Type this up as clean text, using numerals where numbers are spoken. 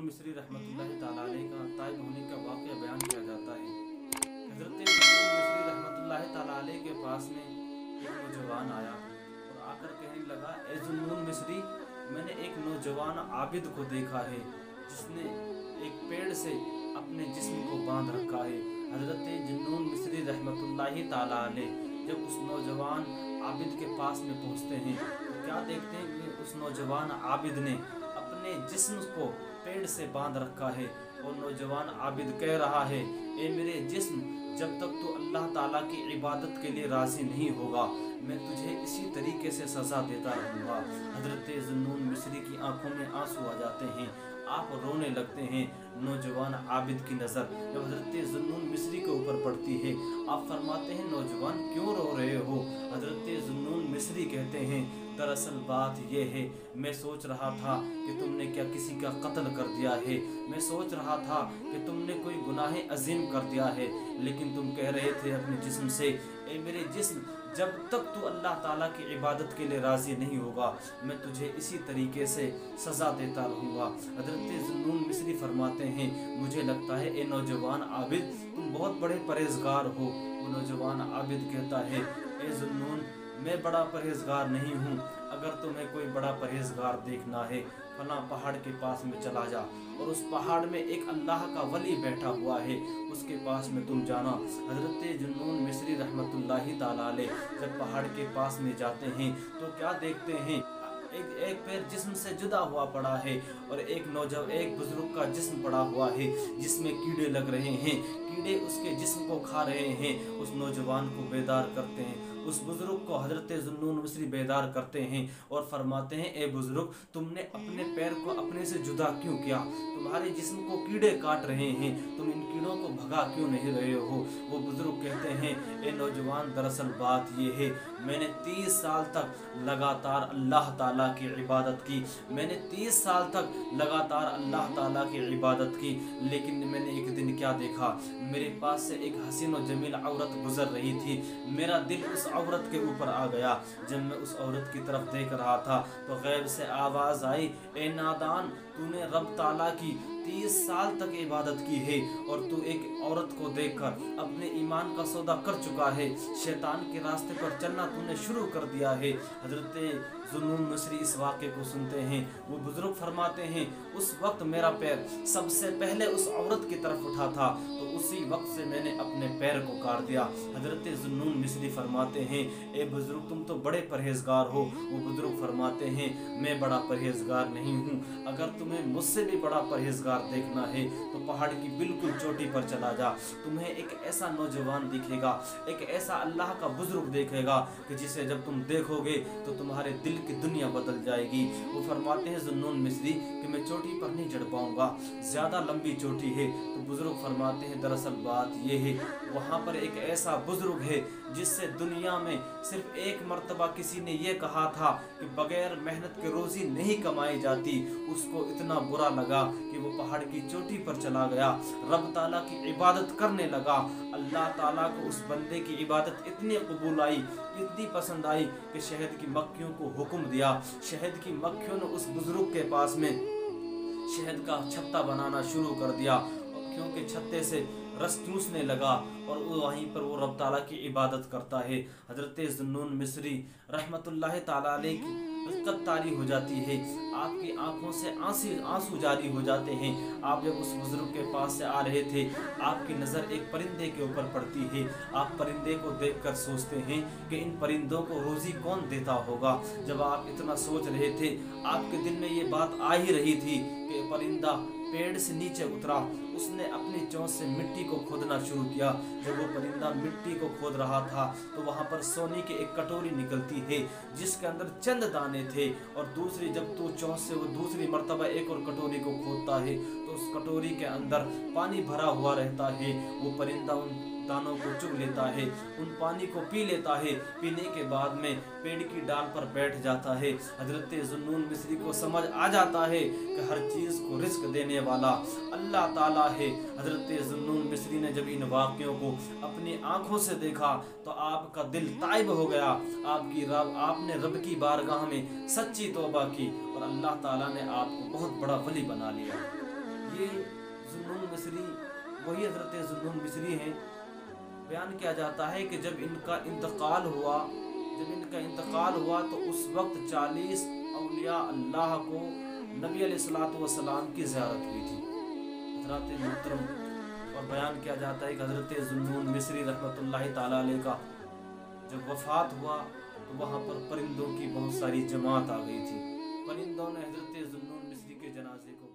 मिस्री रहमतुल्लाहि ताला अलैह का ताइब होने का वाक़या बयान किया जाता है। हज़रत ज़ुन्नून मिस्री रहमतुल्लाहि ताला अलैह के पास में एक नौजवान आया और आकर कहने लगा, ए ज़ुन्नून मिस्री, मैंने एक नौजवान आबिद को देखा है जिसने एक पेड़ से अपने जिस्म को बांध रखा है। हज़रत ज़ुन्नून मिस्री रहमतुल्लाहि ताला अलैह जब उस नौजवान आबिद के पास में पहुँचते हैं तो क्या देखते हैं कि उस नौजवान आबिद ने अपने जिस्म को पेड़ से बांध रखा है और नौजवान आबिद कह रहा है, ए मेरे जिस्म, जब तक तू अल्लाह ताला की इबादत के लिए राज़ी नहीं होगा मैं तुझे इसी तरीके से सज़ा देता रहूँगा। हज़रत ज़ुन्नून मिस्री की आंखों में आंसू आ जाते हैं, आप रोने लगते हैं। नौजवान आबिद की नज़र जब हज़रत ज़ुन्नून मिस्री के ऊपर पड़ती है, आप फरमाते हैं, नौजवान क्यों रो रहे हो? हज़रत ज़ुन्नून मिस्री कहते हैं, दरअसल बात यह है, मैं सोच रहा था कि तुमने क्या किसी का कत्ल कर दिया है, मैं सोच रहा था कि तुमने कोई गुनाह अजीम कर दिया है, लेकिन तुम कह रहे थे अपने जिस्म से, ए मेरे जिस्म, जब तक तू अल्लाह ताला की इबादत के लिए राज़ी नहीं होगा मैं तुझे इसी तरीके से सज़ा देता रहूँगा। हज़रत ज़ुन्नून मिस्री फरमाते हैं, मुझे लगता है ए नौजवान आबिद, तुम बहुत बड़े परहेज़गार हो। वो नौजवान आबिद कहता है, ए ज़ुन्नून, मैं बड़ा परहेज़गार नहीं हूँ, अगर तुम्हें कोई बड़ा परहेज़गार देखना है फला पहाड़ के पास में चला जा और उस पहाड़ में एक अल्लाह का वली बैठा हुआ है, उसके पास में तुम जाना। हज़रत ज़ुन्नून मिस्री रहमतुल्लाहि ताला अलैह जब पहाड़ के पास में जाते हैं तो क्या देखते हैं, एक पैर जिस्म से जुदा हुआ पड़ा है और एक बुजुर्ग का जिस्म पड़ा हुआ है जिसमें कीड़े लग रहे हैं, कीड़े उसके जिस्म को खा रहे हैं। उस नौजवान को बेदार करते हैं, उस बुजुर्ग को हज़रत ज़ुन्नून मिस्री बेदार करते हैं और फरमाते हैं, ए बुजुर्ग, तुमने अपने पैर को अपने से जुदा क्यों किया? तुम्हारे जिस्म को कीड़े काट रहे हैं, तुम इन कीड़ों को भगा क्यों नहीं रहे हो? वो बुजुर्ग कहते हैं, ए नौजवान, दरअसल बात ये है, मैंने 30 साल तक लगातार अल्लाह ताला की इबादत की, मैंने 30 साल तक लगातार अल्लाह ताला की इबादत की, लेकिन मैंने एक दिन क्या देखा, मेरे पास से एक हसीन और जमील औरत गुजर रही थी, मेरा दिल उस औरत के ऊपर आ गया। जब मैं उस औरत की तरफ देख रहा था तो गैब से आवाज़ आई, ए नादान, तूने रब ताला की 30 साल तक इबादत की है और तू एक औरत को देखकर अपने ईमान का सौदा कर चुका है, शैतान के रास्ते पर चलना तूने शुरू कर दिया है। हज़रत ज़ुन्नून मिस्री इस वाक़े को सुनते हैं, वो बुजुर्ग फरमाते हैं, उस वक्त मेरा पैर सबसे पहले उस औरत की तरफ उठा था तो उसी वक्त से मैंने अपने पैर को काट दिया। हज़रत ज़ुन्नून मिस्री फरमाते हैं, ए बुजुर्ग, तुम तो बड़े परहेज़गार हो। वो बुजुर्ग फरमाते हैं, मैं बड़ा परहेज़गार नहीं हूँ, अगर तुम्हें मुझसे भी बड़ा परहेज़गार देखना है तो पहाड़ की बिल्कुल चोटी पर चला जा, तुम्हें एक ऐसा नौजवान दिखेगा, एक ऐसा अल्लाह का बुजुर्ग देखेगा कि जिसे जब तुम देखोगे तो तुम्हारे दिल की दुनिया बदल जाएगी। वो फरमाते हैं ज़ुन्नून मिस्री कि मैं चोटी पर नहीं चढ़ पाऊंगा, ज़्यादा लंबी चोटी है। तो बुजुर्ग फरमाते हैं, दरअसल बात ये है, वहाँ पर एक ऐसा बुजुर्ग है जिससे दुनिया में सिर्फ एक मर्तबा किसी ने ये कहा था कि बगैर मेहनत के रोज़ी नहीं कमाई जाती। उसको इतना बुरा लगा कि वो पहाड़ की चोटी पर चला गया, रब ताला की इबादत करने लगा। अल्लाह ताला को उस बंदे की इबादत इतनी कबूल आई, इतनी पसंद आई कि शहद की मक्खियों को हुक्म दिया। शहद की मक्खियों ने उस बुजुर्ग के पास में शहद का छत्ता बनाना शुरू कर दिया, क्योंकि छत्ते से रस चूसने लगा और वहीं पर वो रब ताला की इबादत करता है। हज़रत ज़ुन्नून मिस्री रहमतुल्लाहि ताला अलैह की दिक्कत तारी हो जाती है, आपकी आंखों से आंसू जारी हो जाते हैं। आप जब उस बुजुर्ग के पास से आ रहे थे, आपकी नज़र एक परिंदे के ऊपर पड़ती है, आप परिंदे को देखकर सोचते हैं कि इन परिंदों को रोज़ी कौन देता होगा। जब आप इतना सोच रहे थे, आपके दिल में ये बात आ ही रही थी कि परिंदा पेड़ से नीचे उतरा, उसने अपनी चोंच से मिट्टी को खोदना शुरू किया। जब वो परिंदा मिट्टी को खोद रहा था तो वहाँ पर सोने की एक कटोरी निकलती है जिसके अंदर चंद दाने थे, और दूसरी जब तो चोंच से वो दूसरी मर्तबा एक और कटोरी को खोदता है तो उस कटोरी के अंदर पानी भरा हुआ रहता है। वो परिंदा उन दानों को चुग लेता है, उन पानी को पी लेता है, पीने के बाद में पेड़ की डाल पर बैठ जाता है। हज़रत ज़ुन्नून मिस्री को समझ आ जाता है कि हर चीज़ को रिस्क देने वाला अल्लाह ताला है। हज़रत ज़ुन्नून मिस्री ने जब इन वाक़ियों को अपनी आँखों से देखा तो आपका दिल ताइब हो गया, आपने रब की बारगाह में सच्ची तौबा की और अल्लाह ताला ने आपको बहुत बड़ा वली बना लिया। یہ ذوالنون مصری وہی حضرت ذوالنون مصری ہیں۔ بیان کیا جاتا ہے کہ جب ان کا انتقال ہوا تو اس وقت 40 اولیاء اللہ کو نبی علیہ الصلوۃ والسلام کی زیارت ہوئی تھی حضرات محترم۔ اور بیان کیا جاتا ہے کہ حضرت ذوالنون مصری رحمۃ اللہ تعالی علیہ کا جب وفات ہوا تو وہاں پر پرندوں کی بہت ساری جماعت آ گئی تھی۔ پرندوں نے حضرت ذوالنون مصری کے جنازے کو